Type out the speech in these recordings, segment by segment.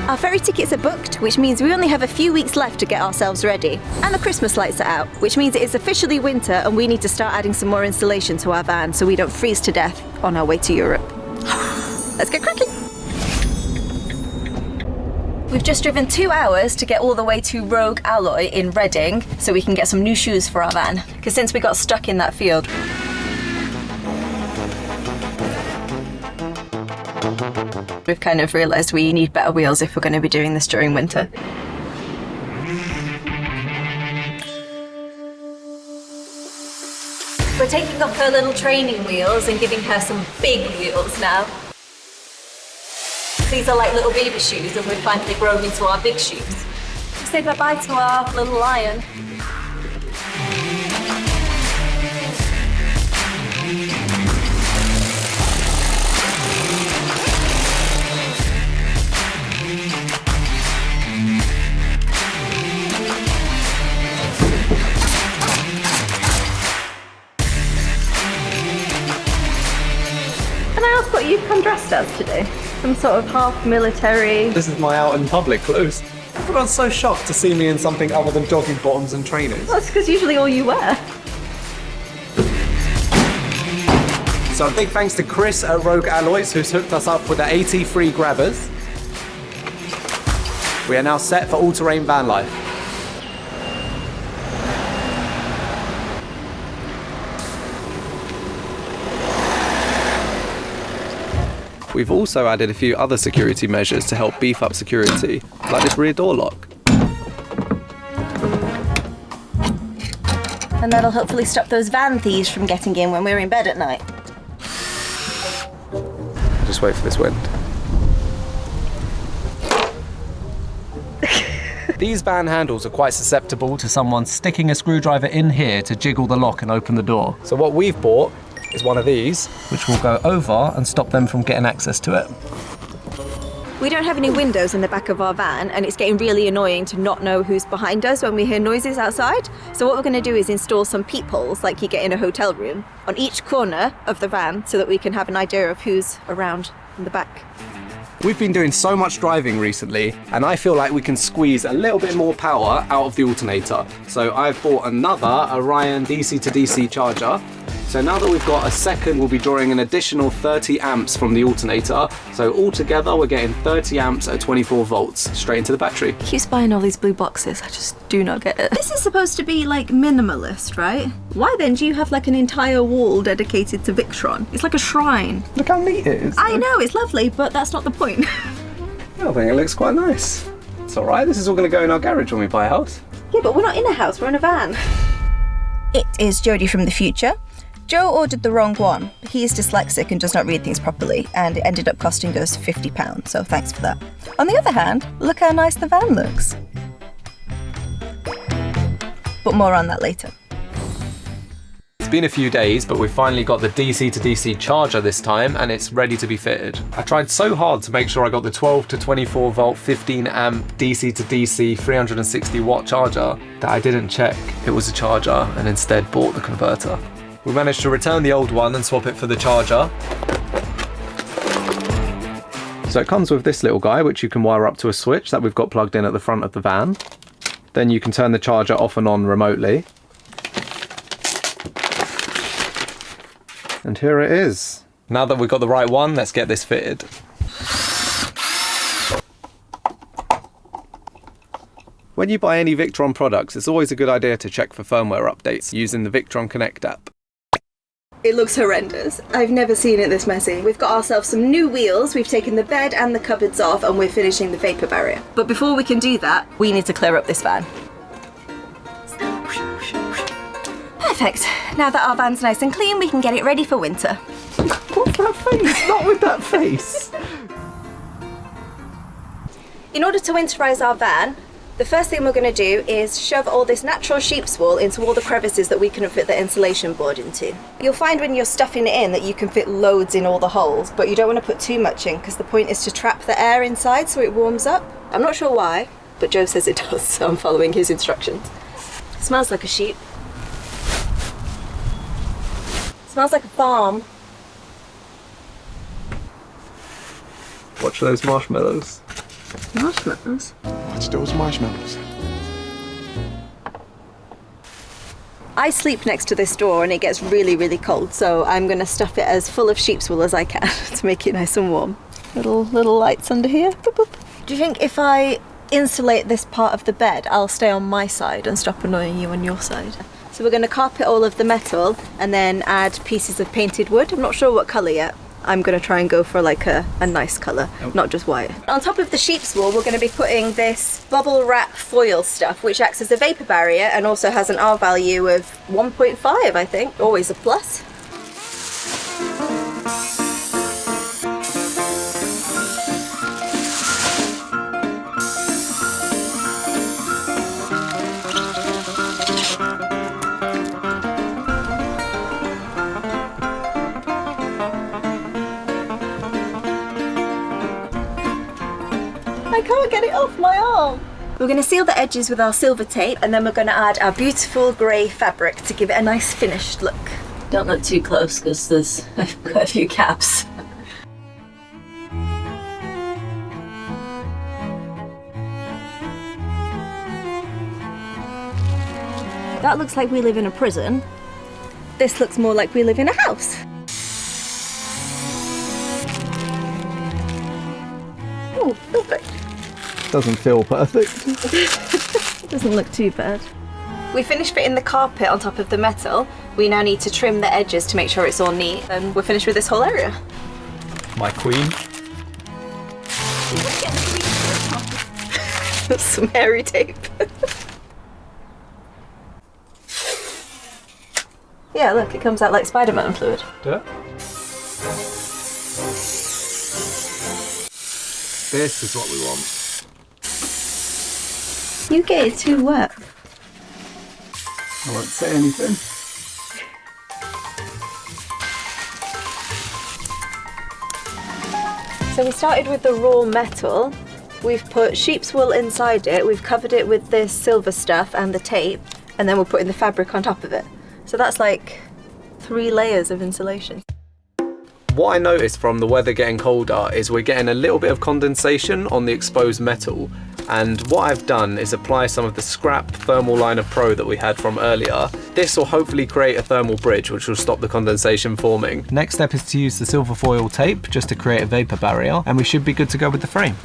Our ferry tickets are booked, which means we only have a few weeks left to get ourselves ready. And the Christmas lights are out, which means it is officially winter and we need to start adding some more insulation to our van so we don't freeze to death on our way to Europe. Let's get cracking! We've just driven 2 hours to get all the way to Rogue Alloy in Reading so we can get some new shoes for our van, because since we got stuck in that field, we've kind of realised we need better wheels if we're going to be doing this during winter. We're taking off her little training wheels and giving her some big wheels now. These are like little baby shoes and we've finally grown into our big shoes. We say goodbye to our little lion. Can I ask what you've come dressed as today? Some sort of half military. This is my out in public clothes. Everyone's so shocked to see me in something other than jogging bottoms and trainers. Well, that's because usually all you wear. So a big thanks to Chris at Rogue Alloys who's hooked us up with the AT free grabbers. We are now set for all-terrain van life. We've also added a few other security measures to help beef up security, like this rear door lock. And that'll hopefully stop those van thieves from getting in when we're in bed at night. Just wait for this wind. These van handles are quite susceptible to someone sticking a screwdriver in here to jiggle the lock and open the door. So what we've bought is one of these, which will go over and stop them from getting access to it. We don't have any windows in the back of our van and it's getting really annoying to not know who's behind us when we hear noises outside. So what we're going to do is install some peepholes like you get in a hotel room on each corner of the van so that we can have an idea of who's around in the back. We've been doing so much driving recently and I feel like we can squeeze a little bit more power out of the alternator. So I've bought another Orion DC to DC charger. So now that we've got a second, we'll be drawing an additional 30 amps from the alternator. So altogether, we're getting 30 amps at 24 volts straight into the battery. He keeps buying all these blue boxes. I just do not get it. This is supposed to be like minimalist, right? Why then do you have like an entire wall dedicated to Victron? It's like a shrine. Look how neat it is. I know, it's lovely, but that's not the point. I think it looks quite nice. It's all right. This is all going to go in our garage when we buy a house. Yeah, but we're not in a house, we're in a van. It is Jodie from the future. Joe ordered the wrong one. He is dyslexic and does not read things properly, and it ended up costing us £50, so thanks for that. On the other hand, look how nice the van looks. But more on that later. It's been a few days, but we've finally got the DC to DC charger this time, and it's ready to be fitted. I tried so hard to make sure I got the 12 to 24 volt, 15 amp DC to DC 360 watt charger that I didn't check it was a charger and instead bought the converter. We managed to return the old one and swap it for the charger. So it comes with this little guy, which you can wire up to a switch that we've got plugged in at the front of the van. Then you can turn the charger off and on remotely. And here it is. Now that we've got the right one, let's get this fitted. When you buy any Victron products, it's always a good idea to check for firmware updates using the Victron Connect app. It looks horrendous. I've never seen it this messy. We've got ourselves some new wheels, we've taken the bed and the cupboards off, and we're finishing the vapour barrier. But before we can do that, we need to clear up this van. Perfect. Now that our van's nice and clean, we can get it ready for winter. What's that face? Not with that face. In order to winterise our van, the first thing we're going to do is shove all this natural sheep's wool into all the crevices that we couldn't fit the insulation board into. You'll find when you're stuffing it in that you can fit loads in all the holes, but you don't want to put too much in because the point is to trap the air inside so it warms up. I'm not sure why, but Joe says it does, so I'm following his instructions. It smells like a sheep. It smells like a farm. Watch those marshmallows. Marshmallows? What's those marshmallows? I sleep next to this door and it gets really, really cold, so I'm going to stuff it as full of sheep's wool as I can to make it nice and warm. Little lights under here. Boop, boop. Do you think if I insulate this part of the bed, I'll stay on my side and stop annoying you on your side? So we're going to carpet all of the metal and then add pieces of painted wood. I'm not sure what colour yet. I'm going to try and go for like a nice colour, not just white. On top of the sheep's wool, we're going to be putting this bubble wrap foil stuff, which acts as a vapour barrier and also has an R value of 1.5, I think. Always a plus. I can't get it off my arm. We're going to seal the edges with our silver tape and then we're going to add our beautiful grey fabric to give it a nice finished look. Don't look too close because there's quite a few caps. That looks like we live in a prison. This looks more like we live in a house. Oh, perfect. Doesn't feel perfect. It doesn't look too bad. We finished fitting the carpet on top of the metal. We now need to trim the edges to make sure it's all neat, and we're finished with this whole area. My queen. Some hairy tape. Yeah, look, it comes out like Spider-Man fluid. Do it. This is what we want. You get it too wet. I won't say anything. So we started with the raw metal. We've put sheep's wool inside it. We've covered it with this silver stuff and the tape, and then we're putting the fabric on top of it. So that's like 3 layers of insulation. What I noticed from the weather getting colder is we're getting a little bit of condensation on the exposed metal, and what I've done is apply some of the scrap Thermal Liner Pro that we had from earlier. This will hopefully create a thermal bridge which will stop the condensation forming. Next step is to use the silver foil tape just to create a vapour barrier, and we should be good to go with the frame.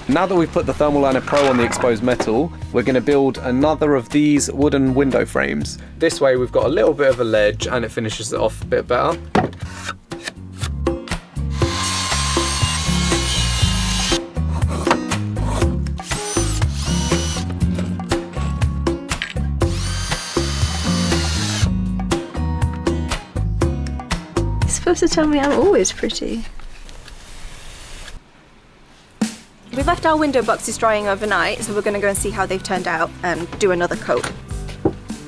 Now that we've put the Thermal Liner Pro on the exposed metal, we're going to build another of these wooden window frames. This way we've got a little bit of a ledge and it finishes it off a bit better. You're supposed to tell me I'm always pretty. We've left our window boxes drying overnight, so we're going to go and see how they've turned out and do another coat.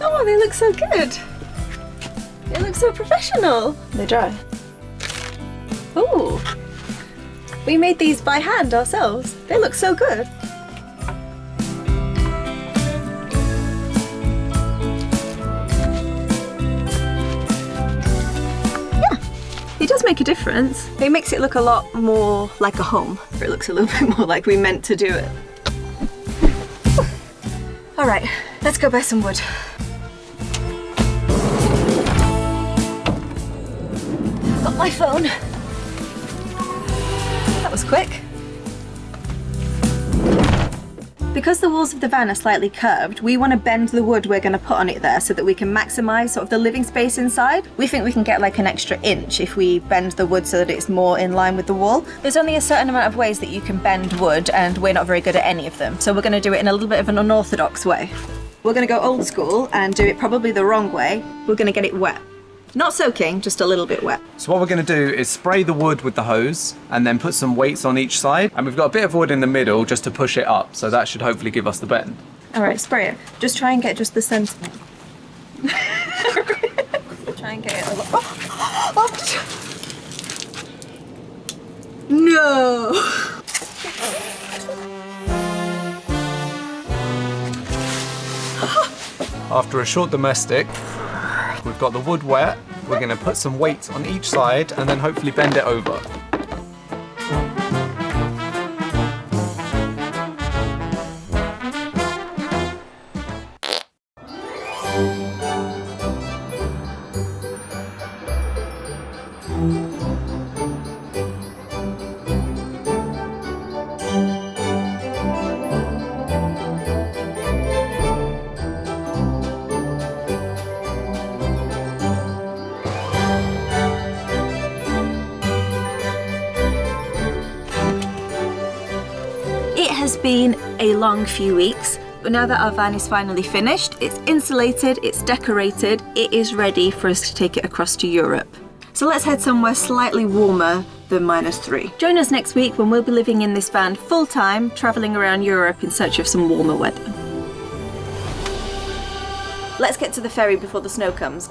Oh, they look so good. They look so professional. They dry. Ooh. We made these by hand ourselves. They look so good. It does make a difference. It makes it look a lot more like a home. It looks a little bit more like we meant to do it. All right, let's go buy some wood. Got my phone. That was quick. Because the walls of the van are slightly curved, we want to bend the wood we're going to put on it there so that we can maximise sort of the living space inside. We think we can get like an extra inch if we bend the wood so that it's more in line with the wall. There's only a certain amount of ways that you can bend wood, and we're not very good at any of them. So we're going to do it in a little bit of an unorthodox way. We're going to go old school and do it probably the wrong way. We're going to get it wet. Not soaking, just a little bit wet. So what we're going to do is spray the wood with the hose and then put some weights on each side. And we've got a bit of wood in the middle just to push it up. So that should hopefully give us the bend. All right, spray it. Just try and get just the centre. Try and get it a lot. No! After a short domestic, we've got the wood wet. We're going to put some weights on each side and then hopefully bend it over. It has been a long few weeks, but now that our van is finally finished, it's insulated, it's decorated, it is ready for us to take it across to Europe. So let's head somewhere slightly warmer than -3. Join us next week when we'll be living in this van full time, travelling around Europe in search of some warmer weather. Let's get to the ferry before the snow comes.